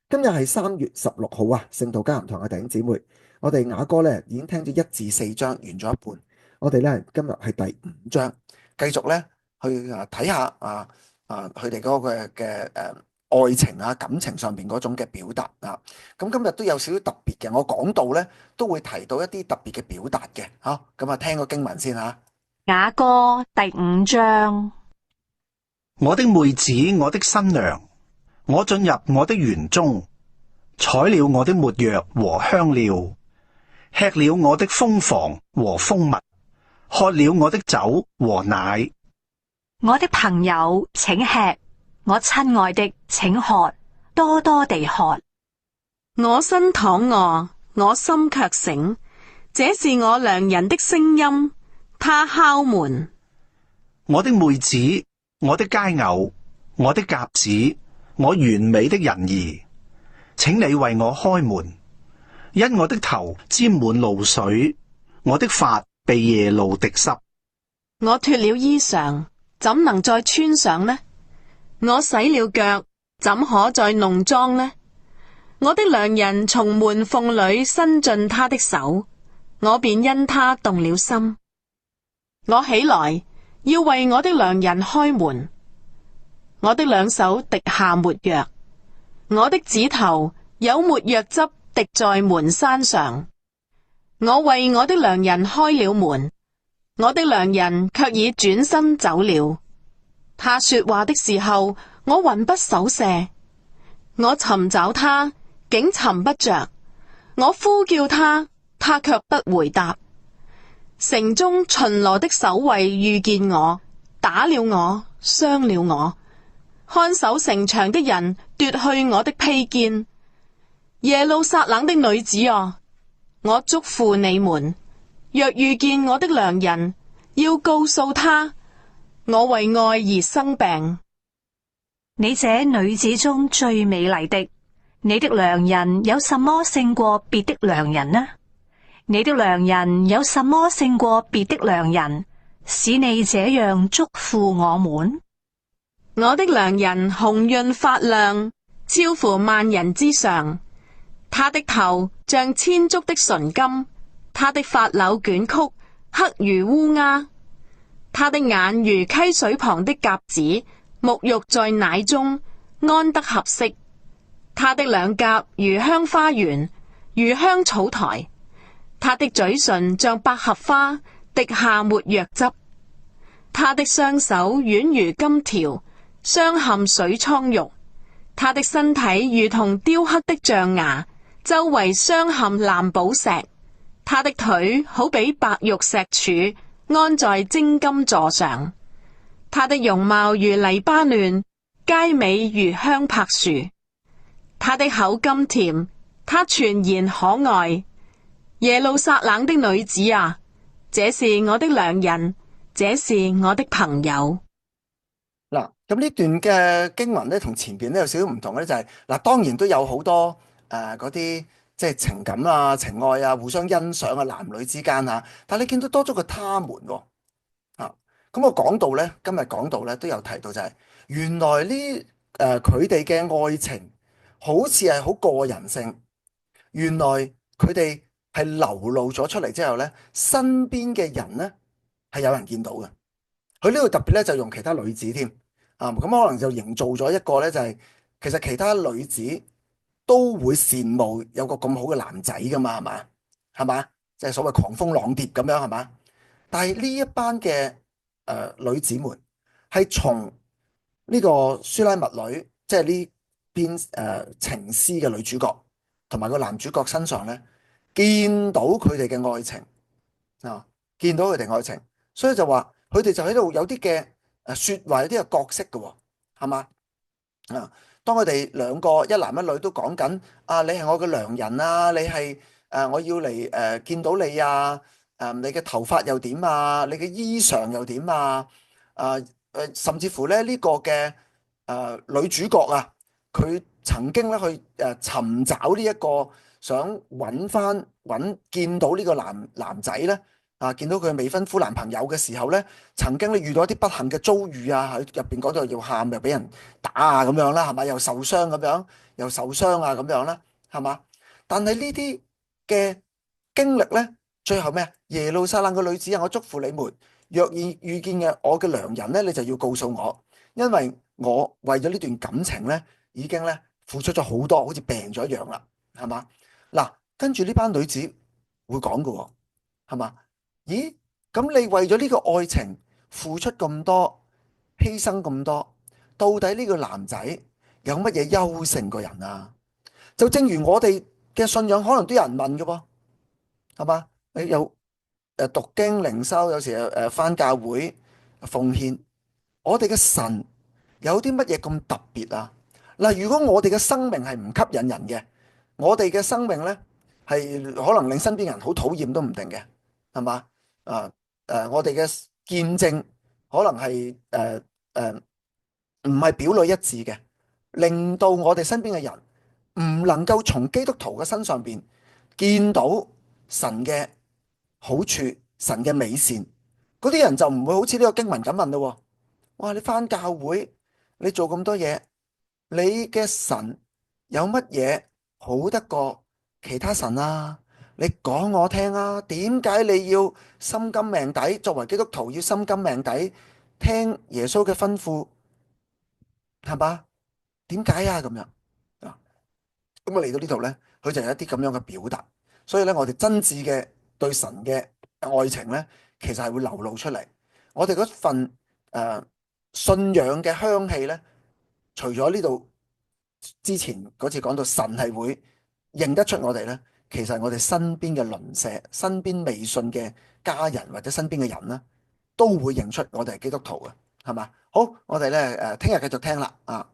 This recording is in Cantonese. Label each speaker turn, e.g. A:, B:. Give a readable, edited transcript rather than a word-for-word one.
A: 今日係3月16號啊，聖道家言堂嘅弟兄姊妹，我哋雅歌咧已經聽咗1至4章完咗一半，我哋咧今日係第5章，繼續咧去睇下佢哋嗰個嘅愛情啊感情上邊嗰種嘅表達啊。咁今日都有少少特別嘅，我講到咧都會提到一啲特別嘅表達嘅。好，咁啊聽個經文先吓。
B: 雅歌第5章。
C: 我的妹子，我的新娘，我進入我的園中，採了我的沒藥和香料，吃了我的蜂房和蜂蜜，喝了我的酒和奶。
B: 我的朋友，請吃；我親愛的，請喝，多多地喝。
D: 我身躺臥，我心卻醒，這是我良人的聲音，他敲門。
C: 我的妹子，我的佳偶，我的鴿子，我完美的人兒，請你為我開門，因我的頭沾滿露水，我的髮被夜露滴濕。
D: 我脫了衣裳，怎能再穿上呢？我洗了腳，怎可再弄髒呢？我的良人從門縫裏伸進他的手，我便因他動了心。我起來，要為我的良人開門。我的兩手滴下沒藥，我的指頭有沒藥汁滴在門閂上。我為我的良人開了門，我的良人卻已轉身走了。他說話的時候，我魂不守舍。我尋找他，竟尋不着；我呼叫他，他卻不回答。城中巡邏的守衛遇見我，打了我，傷了我。看守城牆的人奪去我的披肩。耶路撒冷的女子啊，我囑咐你們，若遇見我的良人，要告訴他，我為愛而生病。
B: 你這女子中最美麗的，你的良人有什麼勝過別的良人呢？你的良人有什麼勝過別的良人，使你這樣囑咐我們？
D: 我的良人紅潤發亮，超乎萬人之上。他的頭像千足的純金，他的髮綹捲曲，黑如烏鴉。他的眼如溪水旁的鴿子，沐浴在奶中，安得合適。他的兩頰如香花園，如香草台。他的嘴唇像百合花，滴下沒藥汁。他的雙手軟如金條，鑲嵌水蒼玉。他的身體如同雕刻的象牙，周圍鑲嵌藍寶石。他的腿好比白玉石柱，安在精金座上。他的容貌如黎巴嫩，佳美如香柏樹。他的口甘甜，他全然可愛。耶路撒冷的女子啊，這是我的良人，這是我的朋友。
A: 嗱，咁呢段嘅經文咧，同前邊咧有少少唔同嘅咧，就係嗱，當然都有好多嗰啲即係情感啊、情愛啊、互相欣賞啊，男女之間啊，但係你見到多咗個他們喎，咁我講到咧，今日講到咧都有提到就係原來呢佢哋嘅愛情好似係好個人性，原來佢哋係流露咗出嚟之後咧，身邊嘅人咧係有人見到嘅。佢呢度特別咧就用其他女子添咁可能就營造咗一個咧就係其實其他女子都會羨慕有個咁好嘅男仔噶嘛，係嘛，即係所謂狂蜂浪蝶咁樣，係嘛。但係呢一班嘅女子們係從呢個書拉密女，即係呢邊情詩嘅女主角同埋個男主角身上咧，見到佢哋嘅愛情見到佢哋愛情，所以就話佢哋就喺度有啲嘅說話，有啲嘅角色嘅，係嘛當佢哋兩個一男一女都講緊你係我嘅良人啊，你係我要嚟見到你啊，你嘅頭髮又點啊，你嘅衣裳又點啊，甚至乎咧呢個嘅女主角啊，佢曾經咧去尋找呢一個想見到呢個男仔咧。見到佢未婚夫男朋友嘅時候咧，曾經咧遇到一啲不幸嘅遭遇啊，喺入邊講到要喊，又俾人打啊咁樣啦，係咪又受傷咁樣，又受傷啊咁樣啦，係嘛？但係呢啲嘅經歷咧，最後咩啊？耶路撒冷嘅女子啊，我祝福你們，若遇見嘅我嘅良人咧，你就要告訴我，因為我為咗呢段感情咧，已經咧付出咗好多，好似病咗一樣啦，係嘛？嗱，跟住呢班女子會講嘅喎，係嘛？咦，咁你為咗呢個愛情付出咁多，犧牲咁多，到底呢個男仔有乜嘢優勝過人啊？就正如我哋嘅信仰，可能都有人問嘅噃，係嘛？你有讀經靈修，有時返教會奉獻，我哋嘅神有啲乜嘢咁特別啊？嗱，如果我哋嘅生命係唔吸引人嘅，我哋嘅生命呢係可能令身邊人好討厭都唔定嘅，係嘛？啊我哋嘅見證可能係唔係表裏一致嘅，令到我哋身邊嘅人唔能夠從基督徒嘅身上邊見到神嘅好處、神嘅美善，嗰啲人就唔會好似呢個經文咁問咯。哇！你返教會，你做咁多嘢，你嘅神有乜嘢好得過其他神啊？你講我聽啊，點解你要心甘命抵？作為基督徒要心甘命抵，聽耶穌嘅吩咐，係嘛？點解啊？咁樣啊？咁啊嚟到呢度呢，佢就有一啲咁樣嘅表達。所以咧，我哋真摯嘅對神嘅愛情呢，其實係會流露出嚟。我哋嗰份信仰嘅香氣呢，除咗呢度之前嗰次講到神係會認得出我哋呢，其實我哋身邊嘅鄰舍、身邊未信嘅家人或者身邊嘅人呢，都會認出我哋係基督徒嘅，係嘛？好，我哋呢聽日繼續聽啦，啊！